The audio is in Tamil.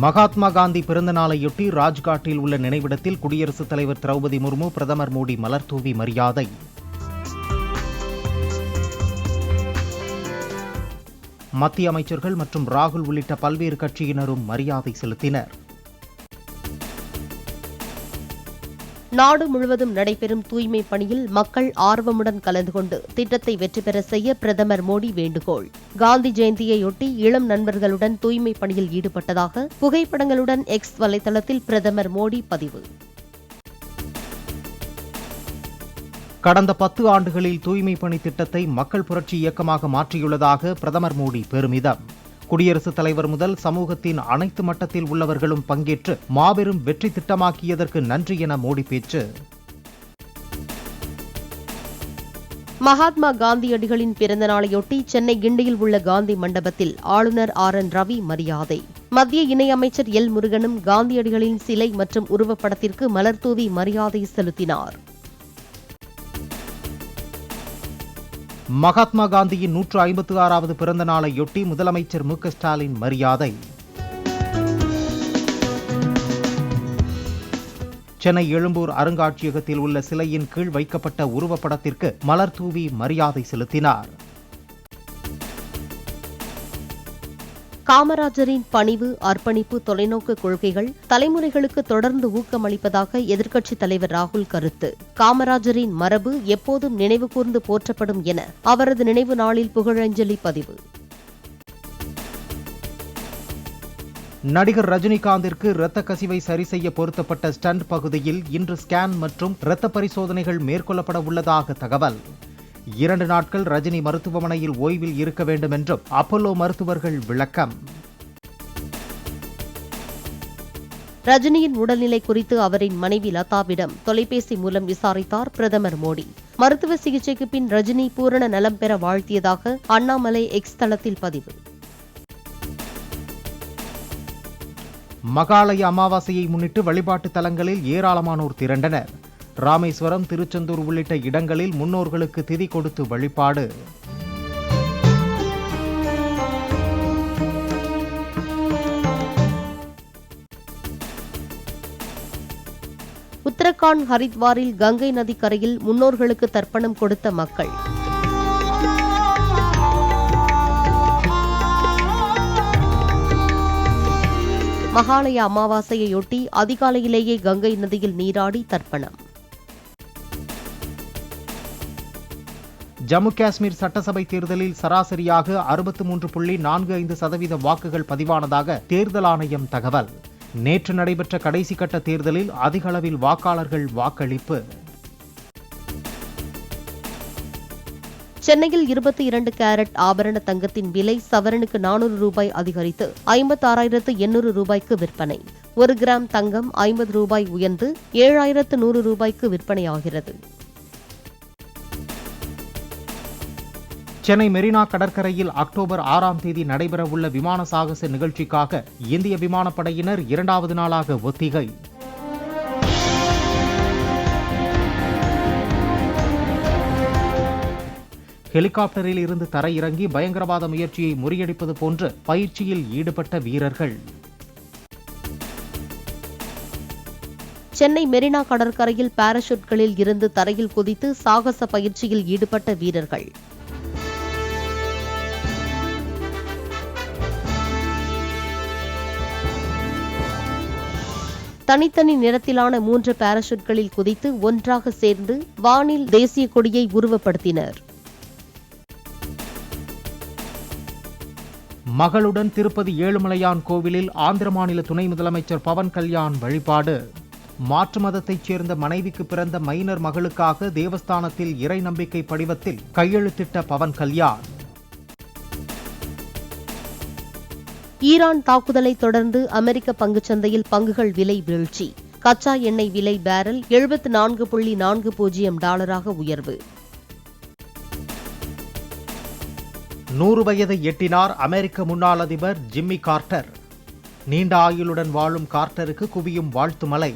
மகாத்மா காந்தி பிறந்த நாளையொட்டி ராஜ்காட்டில் உள்ள நினைவிடத்தில் குடியரசுத் தலைவர் திரௌபதி முர்மு, பிரதமர் மோடி மலர்தூவி மரியாதை. மத்திய அமைச்சர்கள் மற்றும் ராகுல் உள்ளிட்ட பல்வேறு கட்சியினரும் மரியாதை செலுத்தினர். நாடு முழுவதும் நடைபெறும் தூய்மை பணியில் மக்கள் ஆர்வமுடன் கலந்து கொண்டு திட்டத்தை வெற்றி பெற செய்ய பிரதமர் மோடி வேண்டுகோள். காந்தி ஜெயந்தியையொட்டி இளம் நண்பர்களுடன் தூய்மை பணியில் ஈடுபட்டதாக புகைப்படங்களுடன் எக்ஸ் வலைதளத்தில் பிரதமர் மோடி பதிவு. கடந்த 10 ஆண்டுகளில் தூய்மை பணி திட்டத்தை மக்கள் புரட்சி இயக்கமாக மாற்றியுள்ளதாக பிரதமர் மோடி பெருமிதம். குடியரசுத் தலைவர் முதல் சமூகத்தின் அனைத்து மட்டத்தில் உள்ளவர்களும் பங்கேற்று மாபெரும் வெற்றி திட்டமாக்கியதற்கு நன்றி என மோடி பேச்சு. மகாத்மா காந்தியடிகளின் பிறந்த நாளையொட்டி சென்னை கிண்டியில் உள்ள காந்தி மண்டபத்தில் ஆளுநர் RN ரவி மரியாதை. மத்திய இணையமைச்சர் L முருகனும் காந்தியடிகளின் சிலை மற்றும் உருவப்படத்திற்கு மலர்தூவி மரியாதை செலுத்தினார். மகாத்மா காந்தியின் 156வது பிறந்த நாளையொட்டி முதலமைச்சர் மு.க. ஸ்டாலின் மரியாதை. சென்னை எழும்பூர் அருங்காட்சியகத்தில் உள்ள சிலையின் கீழ் வைக்கப்பட்ட உருவப்படத்திற்கு மலர்தூவி மரியாதை செலுத்தினார். காமராஜரின் பணிவு, அர்ப்பணிப்பு, தொலைநோக்கு கொள்கைகள் தலைமுறைகளுக்கு தொடர்ந்து ஊக்கமளிப்பதாக எதிர்க்கட்சித் தலைவர் ராகுல் கருத்து. காமராஜரின் மரபு எப்போதும் நினைவு கூர்ந்து போற்றப்படும் என அவரது நினைவு நாளில் புகழஞ்சலி பதிவு. நடிகர் ரஜினிகாந்திற்கு இரத்த கசிவை சரி செய்ய பொருத்தப்பட்ட ஸ்டண்ட் பகுதியில் இன்று ஸ்கேன் மற்றும் இரத்த பரிசோதனைகள் மேற்கொள்ளப்பட உள்ளதாக தகவல். 2 நாட்கள் ரஜினி மருத்துவமனையில் ஓய்வில் இருக்க வேண்டும் என்றும் அப்போலோ மருத்துவர்கள் விளக்கம். ரஜினியின் உடல்நிலை குறித்து அவரின் மனைவி லதாவிடம் தொலைபேசி மூலம் விசாரித்தார் பிரதமர் மோடி. மருத்துவ சிகிச்சைக்கு பின் ரஜினி பூரண நலம் பெற வாழ்த்தியதாக அண்ணாமலை எக்ஸ் தளத்தில் பதிவு. மகாலய அமாவாசையை முன்னிட்டு வழிபாட்டு தலங்களில் ஏராளமானோர் திரண்டனர். ராமேஸ்வரம், திருச்செந்தூர் உள்ளிட்ட இடங்களில் முன்னோர்களுக்கு திதி கொடுத்து வழிபாடு. உத்தரகாண்ட் ஹரித்வாரில் கங்கை நதி கரையில் முன்னோர்களுக்கு தர்ப்பணம் கொடுத்த மக்கள். மகாலய அமாவாசையொட்டி அதிகாலையிலேயே கங்கை நதியில் நீராடி தர்ப்பணம். ஜம்மு காஷ்மீர் சட்டசபை தேர்தலில் சராசரியாக 63.45% வாக்குகள் பதிவானதாக தேர்தல் ஆணையம் தகவல். நேற்று நடைபெற்ற கடைசி கட்ட தேர்தலில் அதிக அளவில் வாக்காளர்கள் வாக்களிப்பு. சென்னையில் 22 கேரட் ஆபரண தங்கத்தின் விலை சவரனுக்கு 400 ரூபாய் அதிகரித்து 56,800 ரூபாய்க்கு விற்பனை. 1 கிராம் தங்கம் 50 ரூபாய் உயர்ந்து 7,100 ரூபாய்க்கு விற்பனையாகிறது. சென்னை மெரினா கடற்கரையில் அக்டோபர் 6ஆம் தேதி நடைபெறவுள்ள விமான சாகச நிகழ்ச்சிக்காக இந்திய விமானப்படையினர் 2வது நாளாக ஒத்திகை. ஹெலிகாப்டரில் இருந்து தரையிறங்கி பயங்கரவாத முயற்சியை முறியடிப்பது போன்று பயிற்சியில் ஈடுபட்ட வீரர்கள். சென்னை மெரினா கடற்கரையில் பாராசூட்களில் இருந்து தரையில் குதித்து சாகச பயிற்சியில் ஈடுபட்ட வீரர்கள். தனித்தனி நிறத்திலான 3 பாராசூட்களில் குதித்து ஒன்றாக சேர்ந்து வானில் தேசிய கொடியை உருவப்படுத்தினர். மகளுடன் திருப்பதி ஏழுமலையான் கோவிலில் ஆந்திர மாநில துணை முதலமைச்சர் பவன் கல்யாண் வழிபாடு. மாற்று மதத்தைச் சேர்ந்த மனைவிக்கு பிறந்த மைனர் மகளுக்காக தேவஸ்தானத்தில் இறை நம்பிக்கை படிவத்தில் கையெழுத்திட்ட பவன் கல்யாண். ஈரான் தாக்குதலை தொடர்ந்து அமெரிக்க பங்குச்சந்தையில் பங்குகள் விலை வீழ்ச்சி. கச்சா எண்ணெய் விலை பேரல் $74.40 உயர்வு. 100 வயதை எட்டினார் அமெரிக்க முன்னாள் அதிபர் ஜிம்மி கார்ட்டர். நீண்ட ஆயுளுடன் வாழும் கார்ட்டருக்கு குவியும் வாழ்த்து மலை.